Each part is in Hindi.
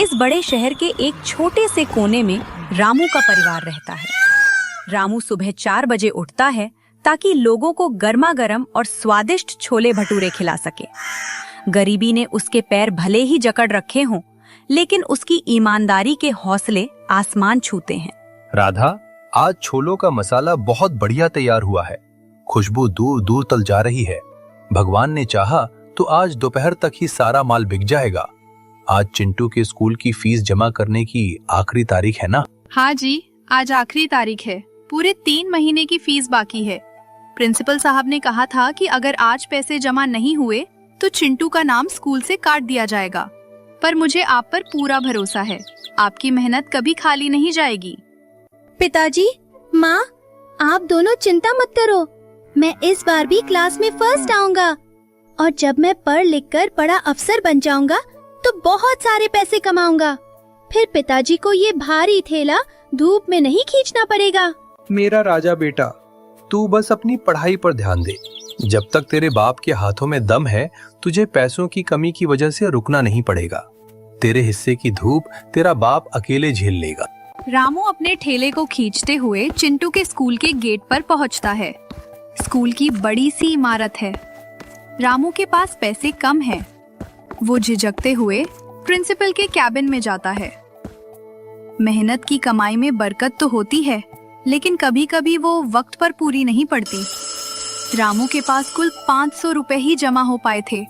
इस बड़े शहर के एक छोटे से कोने में रामू का परिवार रहता है। रामू सुबह 4 बजे उठता है ताकि लोगों को गर्मा गर्म और स्वादिष्ट छोले भटूरे खिला सके। गरीबी ने उसके पैर भले ही जकड़ रखे हों, लेकिन उसकी ईमानदारी के हौसले आसमान छूते हैं। राधा, आज छोलों का मसाला बहुत बढ़िया तैयार हुआ है। खुशबू दूर दूर तक जा रही है। भगवान ने चाहा तो आज दोपहर तक ही सारा माल बिक जाएगा। आज चिंटू के स्कूल की फीस जमा करने की आखिरी तारीख है ना? हाँ जी, आज आखिरी तारीख है। पूरे 3 महीने की फीस बाकी है। प्रिंसिपल साहब ने कहा था कि अगर आज पैसे जमा नहीं हुए तो चिंटू का नाम स्कूल से काट दिया जाएगा। पर मुझे आप पर पूरा भरोसा है, आपकी मेहनत कभी खाली नहीं जाएगी। पिताजी, माँ, आप दोनों चिंता मत करो। मैं इस बार भी क्लास में फर्स्ट आऊंगा और जब मैं पढ़ लिख कर बड़ा अफसर बन जाऊंगा तो बहुत सारे पैसे कमाऊंगा। फिर पिताजी को ये भारी थैला धूप में नहीं खींचना पड़ेगा। मेरा राजा बेटा, तू बस अपनी पढ़ाई पर ध्यान दे। जब तक तेरे बाप के हाथों में दम है, तुझे पैसों की कमी की वजह से रुकना नहीं पड़ेगा। तेरे हिस्से की धूप तेरा बाप अकेले झेल लेगा। रामू अपने ठेले को खींचते हुए चिंटू के स्कूल के गेट पर पहुंचता है। स्कूल की बड़ी सी इमारत है। रामू के पास पैसे कम हैं। वो झिझकते हुए प्रिंसिपल के कैबिन में जाता है। मेहनत की कमाई में बरकत तो होती है, लेकिन कभी कभी वो वक्त पर पूरी नहीं पड़ती। रामू के पास कुल 500 रुपए ही जमा हो पाए थे,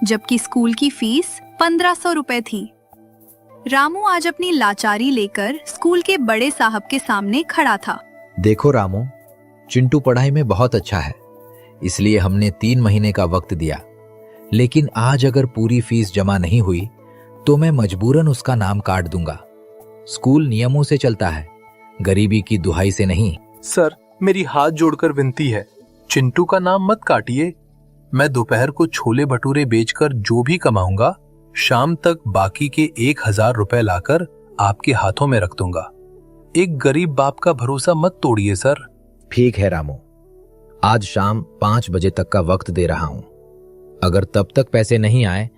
जबकि स्कूल की फीस 1500 रुपए थी। रामू आज अपनी लाचारी लेकर स्कूल के बड़े साहब के सामने खड़ा था। देखो रामू, चिंटू पढ़ाई में बहुत अच्छा है, इसलिए हमने 3 महीने का वक्त दिया। लेकिन आज अगर पूरी फीस जमा नहीं हुई तो मैं मजबूरन उसका नाम काट दूंगा। स्कूल नियमों से चलता है, गरीबी की दुहाई से नहीं। सर, मेरी हाथ जोड़कर विनती है, चिंटू का नाम मत काटिए। मैं दोपहर को छोले भटूरे बेचकर जो भी कमाऊंगा, शाम तक बाकी के 1000 रुपए लाकर आपके हाथों में रख दूंगा। एक गरीब बाप का भरोसा मत तोड़िए सर। ठीक है रामू, आज शाम 5 बजे तक का वक्त दे रहा हूं। अगर तब तक पैसे नहीं आए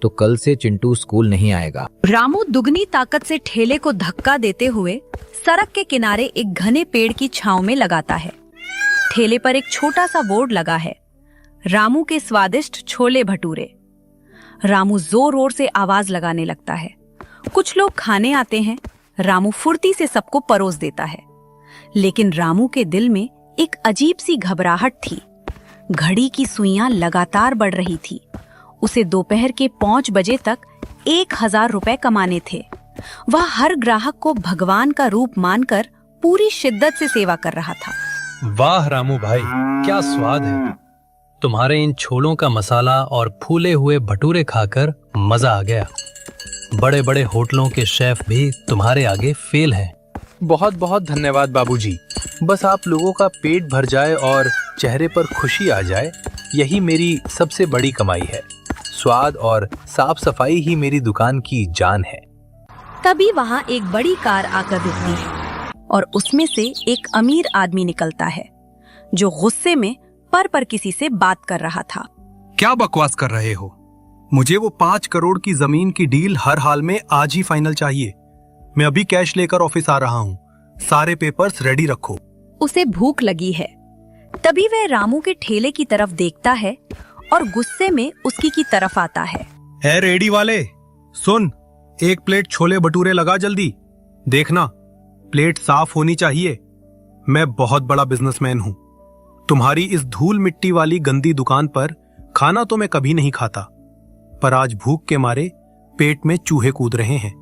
तो कल से चिंटू स्कूल नहीं आएगा। रामू दुगनी ताकत से ठेले को धक्का देते हुए सड़क के किनारे एक घने पेड़ की छांव में लगाता है। ठेले पर एक छोटा सा बोर्ड लगा है, रामू के स्वादिष्ट छोले भटूरे। रामू जोर-जोर से आवाज लगाने लगता है। कुछ लोग खाने आते हैं। रामू फुर्ती से सबको परोस देता है, लेकिन रामू के दिल में एक अजीब सी घबराहट थी। घड़ी की सुइयां लगातार बढ़ रही थी। उसे दोपहर के 5 बजे तक 1000 रुपए कमाने थे। वह हर ग्राहक को भगवान का रूप मानकर पूरी शिद्दत से सेवा कर रहा था। वाह रामू भाई, क्या स्वाद है। तुम्हारे इन छोलों का मसाला और फूले हुए भटूरे खाकर मजा आ गया। बड़े बड़े होटलों के शेफ भी तुम्हारे आगे फेल हैं। बहुत बहुत धन्यवाद बाबूजी। बस आप लोगों का पेट भर जाए और चेहरे पर खुशी आ जाए, यही मेरी सबसे बड़ी कमाई है। स्वाद और साफ सफाई ही मेरी दुकान की जान है। तभी वहाँ एक बड़ी कार आकर रुकती है और उसमें से एक अमीर आदमी निकलता है, जो गुस्से में पर किसी से बात कर रहा था। क्या बकवास कर रहे हो? मुझे वो 5 करोड़ की जमीन की डील हर हाल में आज ही फाइनल चाहिए। मैं अभी कैश लेकर ऑफिस आ रहा हूँ। सारे पेपर्स रेडी रखो। उसे भूख लगी है। तभी वह रामू के ठेले की तरफ देखता है और गुस्से में उसकी की तरफ आता है। है रेडी वाले, सुन, 1 प्लेट छोले भटूरे लगा जल्दी। देखना, प्लेट साफ होनी चाहिए। मैं बहुत बड़ा बिजनेसमैन हूँ। तुम्हारी इस धूल मिट्टी वाली गंदी दुकान पर खाना तो मैं कभी नहीं खाता, पर आज भूख के मारे पेट में चूहे कूद रहे हैं,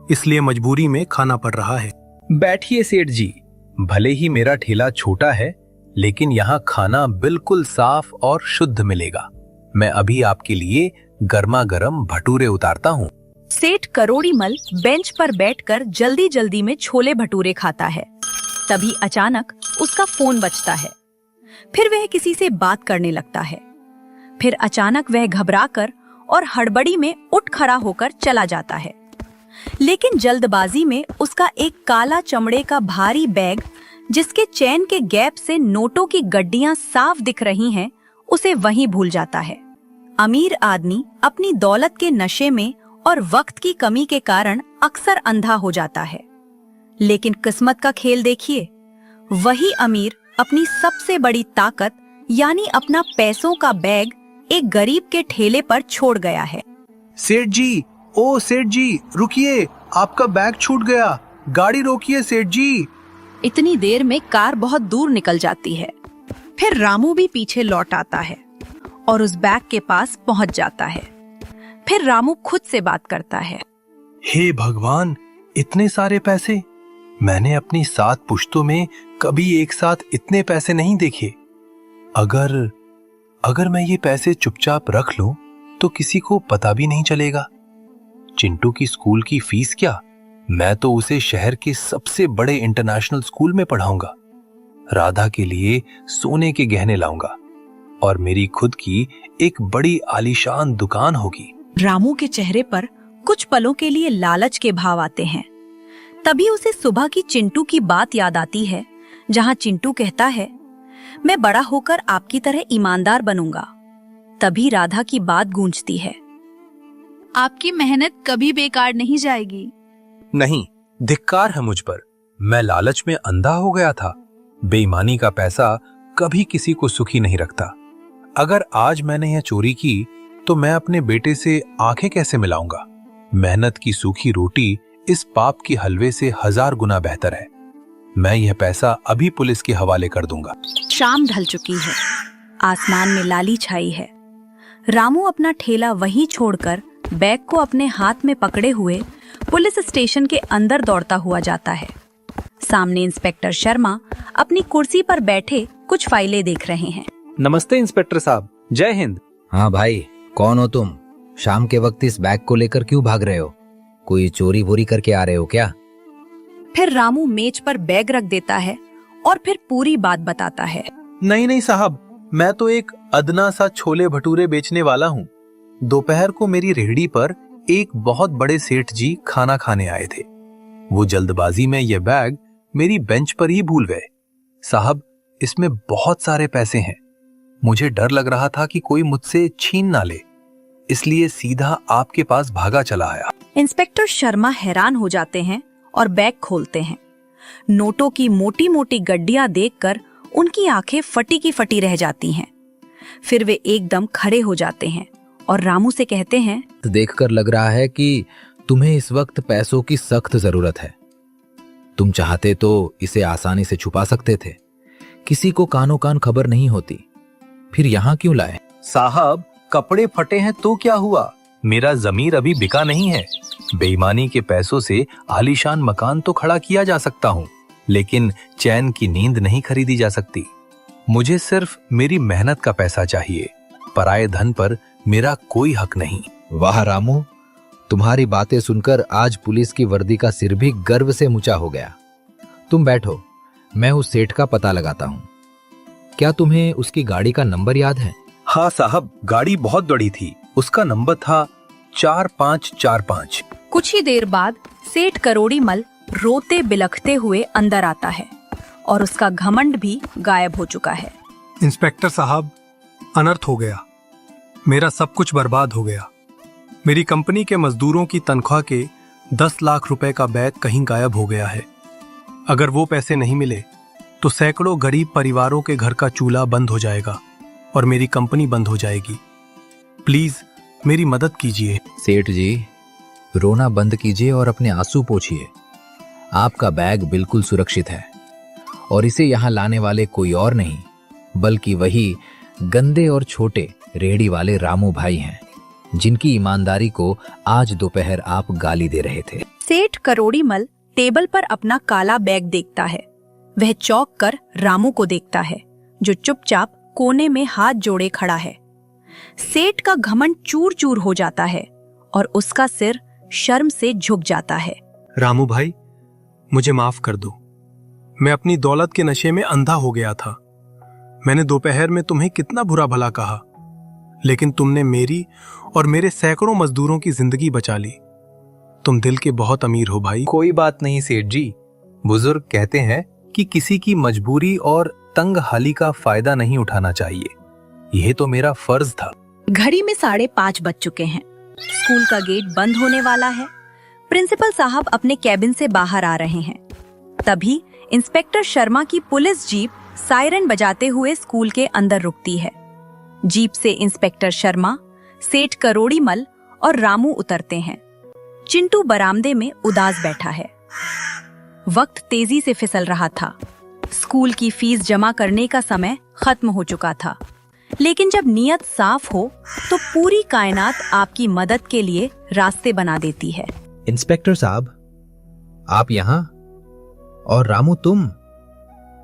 इसलिए मजबूरी में खाना पड़ रहा है। बैठिए सेठ जी, भले ही मेरा ठेला छोटा है, लेकिन यहाँ खाना बिल्कुल साफ और शुद्ध मिलेगा। मैं अभी आपके लिए गर्मा गर्म भटूरे उतारता हूँ। सेठ करोड़ीमल बेंच पर बैठकर जल्दी जल्दी में छोले भटूरे खाता है। तभी अचानक उसका फोन बजता है। फिर वह किसी से बात करने लगता है। फिर अचानक वह घबराकर और हड़बड़ी में उठ खड़ा होकर चला जाता है, लेकिन जल्दबाजी में उसका एक काला चमड़े का भारी बैग, जिसके चैन के गैप से नोटों की गड्डियां साफ दिख रही हैं, उसे वहीं भूल जाता है। अमीर आदमी अपनी दौलत के नशे में और वक्त की कमी के कारण अक्सर अंधा हो जाता है। लेकिन किस्मत का खेल देखिए, वही अमीर अपनी सबसे बड़ी ताकत यानी अपना पैसों का बैग एक गरीब के ठेले पर छोड़ गया है। सेठ जी, ओ सेठ जी, रुकिए, आपका बैग छूट गया, गाड़ी रोकिए सेठ जी। इतनी देर में कार बहुत दूर निकल जाती है। फिर रामू भी पीछे लौट आता है और उस बैग के पास पहुंच जाता है। फिर रामू खुद से बात करता है। हे भगवान, इतने सारे पैसे! मैंने अपनी 7 पुश्तों में कभी एक साथ इतने पैसे नहीं देखे। अगर मैं ये पैसे चुपचाप रख लूं तो किसी को पता भी नहीं चलेगा। चिंटू की स्कूल की फीस क्या, मैं तो उसे शहर के सबसे बड़े इंटरनेशनल स्कूल में पढ़ाऊंगा। राधा के लिए सोने के गहने लाऊंगा और मेरी खुद की एक बड़ी आलीशान दुकान होगी। रामू के चेहरे पर कुछ पलों के लिए लालच के भाव आते हैं। तभी उसे सुबह की चिंटू की बात याद आती है, जहां चिंटू कहता है, मैं बड़ा होकर आपकी तरह ईमानदार बनूंगा। तभी राधा की बात गूंजती है। आपकी मेहनत कभी बेकार नहीं जाएगी। नहीं, धिक्कार है मुझ पर। मैं लालच में अंधा हो गया था। बेईमानी का पैसा कभी किसी को सुखी नहीं रखता। अगर आज मैंने यह चोरी की तो मैं अपने बेटे से आंखें कैसे मिलाऊंगा? मेहनत की सूखी रोटी इस पाप की हलवे से 1000 गुना बेहतर है। मैं यह पैसा अभी पुलिस के हवाले कर दूंगा। शाम ढल चुकी है, आसमान में लाली छाई है। रामू अपना ठेला वहीं छोड़कर बैग को अपने हाथ में पकड़े हुए पुलिस स्टेशन के अंदर दौड़ता हुआ जाता है। सामने इंस्पेक्टर शर्मा अपनी कुर्सी पर बैठे कुछ फाइलें देख रहे हैं। नमस्ते इंस्पेक्टर साहब, जय हिंद। हाँ भाई, कौन हो तुम? शाम के वक्त इस बैग को लेकर क्यों भाग रहे हो? कोई चोरी वोरी करके आ रहे हो क्या? फिर रामू मेज पर बैग रख देता है और फिर पूरी बात बताता है। नहीं साहब, मैं तो एक अदना सा छोले भटूरे बेचने वाला हूँ। दोपहर को मेरी रेहड़ी पर एक बहुत बड़े सेठ जी खाना खाने आए थे। वो जल्दबाजी में यह बैग मेरी बेंच पर ही भूल गए। साहब, इसमें बहुत सारे पैसे हैं। मुझे डर लग रहा था कि कोई मुझसे छीन ना ले, इसलिए सीधा आपके पास भागा चला आया। इंस्पेक्टर शर्मा हैरान हो जाते हैं और बैग खोलते हैं। नोटों की मोटी मोटी गड्डियां देखकर उनकी आंखें फटी की फटी रह जाती हैं। फिर वे एकदम खड़े हो जाते हैं और रामू से कहते हैं, देखकर लग रहा है कि तुम्हें इस वक्त पैसों की सख्त जरूरत है। तुम चाहते तो इसे आसानी से छुपा सकते थे, किसी को कानो कान खबर नहीं होती। फिर यहाँ क्यों लाए? साहब, कपड़े फटे हैं तो क्या हुआ? मेरा जमीर अभी बिका नहीं है। बेईमानी के पैसों से आलीशान मकान तो खड़ा किया जा सकता हूँ, लेकिन चैन की नींद नहीं खरीदी जा सकती। मुझे सिर्फ मेरी मेहनत का पैसा चाहिए। पराये धन पर मेरा कोई हक नहीं। वाह रामू, तुम्हारी बातें सुनकर आज पुलिस की वर्दी का सिर भी गर्व से ऊंचा हो गया। तुम बैठो, मैं उस सेठ का पता लगाता हूँ। क्या तुम्हें उसकी गाड़ी का नंबर याद है? हाँ साहब, गाड़ी बहुत बड़ी थी। उसका नंबर था 4545। कुछ ही देर बाद सेठ करोड़ीमल रोते बिलखते हुए अंदर आता है और उसका घमंड भी गायब हो चुका है। इंस्पेक्टर साहब, अनर्थ हो गया। मेरा सब कुछ बर्बाद हो गया। मेरी कंपनी के मजदूरों की तनख्वाह के 10 लाख रुपए का बैग कहीं गायब हो गया है। अगर वो पैसे नहीं मिले तो सैकड़ों गरीब परिवारों के घर का चूल्हा बंद हो जाएगा और मेरी कंपनी बंद हो जाएगी। प्लीज मेरी मदद कीजिए। सेठ जी, रोना बंद कीजिए और अपने आंसू पोंछिए। आपका बैग बिल्कुल सुरक्षित है और इसे यहाँ लाने वाले कोई और नहीं बल्कि वही गंदे और छोटे रेहड़ी वाले रामू भाई हैं, जिनकी ईमानदारी को आज दोपहर आप गाली दे रहे थे। सेठ करोड़ीमल टेबल पर अपना काला बैग देखता है। वह चौंक कर रामू को देखता है, जो चुपचाप कोने में हाथ जोड़े खड़ा है। सेठ का घमंड चूर चूर हो जाता है और उसका सिर शर्म से झुक जाता है। रामू भाई, मुझे माफ कर दो। मैं अपनी दौलत के नशे में अंधा हो गया था। मैंने दोपहर में तुम्हें कितना बुरा भला कहा, लेकिन तुमने मेरी और मेरे सैकड़ों मजदूरों की जिंदगी बचा ली। तुम दिल के बहुत अमीर हो भाई। कोई बात नहीं सेठ जी। बुजुर्ग कहते हैं कि किसी की मजबूरी और तंग हाली का फायदा नहीं उठाना चाहिए। यह तो मेरा फर्ज था। घड़ी में 5:30 बज चुके हैं। स्कूल का गेट बंद होने वाला है। प्रिंसिपल साहब अपने कैबिन से बाहर आ रहे हैं। तभी इंस्पेक्टर शर्मा की पुलिस जीप सायरन बजाते हुए स्कूल के अंदर रुकती है। जीप से इंस्पेक्टर शर्मा, सेठ करोड़ीमल और रामू उतरते हैं। चिंटू बरामदे में उदास बैठा है। वक्त तेजी से फिसल रहा था। स्कूल की फीस जमा करने का समय खत्म हो चुका था। लेकिन जब नीयत साफ हो तो पूरी कायनात आपकी मदद के लिए रास्ते बना देती है। इंस्पेक्टर साहब, आप यहाँ? और रामू तुम?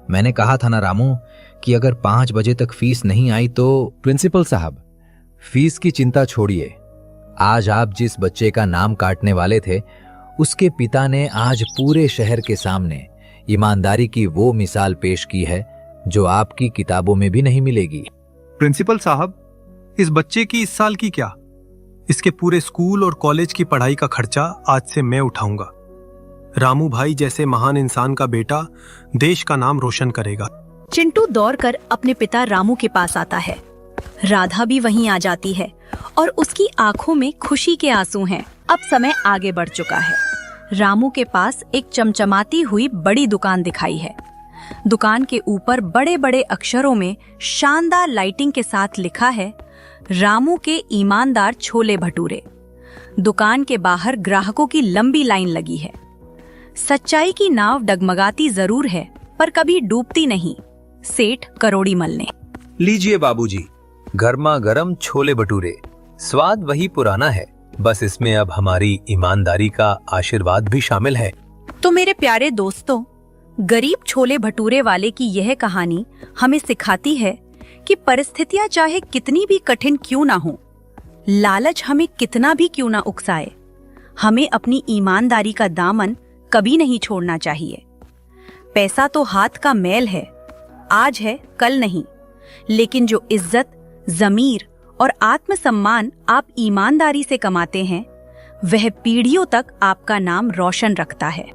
मैंने कहा था ना रामू कि अगर 5 बजे तक फीस नहीं आई तो। प्रिंसिपल साहब, फीस की चिंता छोड़िए। आज आप जिस बच्चे का नाम काटने वाले थे, उसके पिता ने आज पूरे शहर के सामने ईमानदारी की वो मिसाल पेश की है जो आपकी किताबों में भी नहीं मिलेगी। प्रिंसिपल साहब, इस बच्चे की इस साल की क्या, इसके पूरे स्कूल और कॉलेज की पढ़ाई का खर्चा आज से मैं उठाऊंगा। रामू भाई जैसे महान इंसान का बेटा देश का नाम रोशन करेगा। चिंटू दौड़कर अपने पिता रामू के पास आता है। राधा भी वहीं आ जाती है और उसकी आंखों में खुशी के आंसू हैं। अब समय आगे बढ़ चुका है। रामू के पास एक चमचमाती हुई बड़ी दुकान दिखाई है। दुकान के ऊपर बड़े बड़े अक्षरों में शानदार लाइटिंग के साथ लिखा है, रामू के ईमानदार छोले भटूरे। दुकान के बाहर ग्राहकों की लंबी लाइन लगी है। सच्चाई की नाव डगमगाती जरूर है पर कभी डूबती नहीं। सेठ करोड़ीमल ने। लीजिए बाबूजी, गर्मा गर्म छोले भटूरे। स्वाद वही पुराना है, बस इसमें अब हमारी ईमानदारी का आशीर्वाद भी शामिल है। तो मेरे प्यारे दोस्तों, गरीब छोले भटूरे वाले की यह कहानी हमें सिखाती है कि परिस्थितियां चाहे कितनी भी कठिन क्यों ना हो, लालच हमें कितना भी क्यों ना उकसाए, हमें अपनी ईमानदारी का दामन कभी नहीं छोड़ना चाहिए। पैसा तो हाथ का मैल है, आज है कल नहीं, लेकिन जो इज्जत, ज़मीर और आत्मसम्मान आप ईमानदारी से कमाते हैं, वह पीढ़ियों तक आपका नाम रोशन रखता है।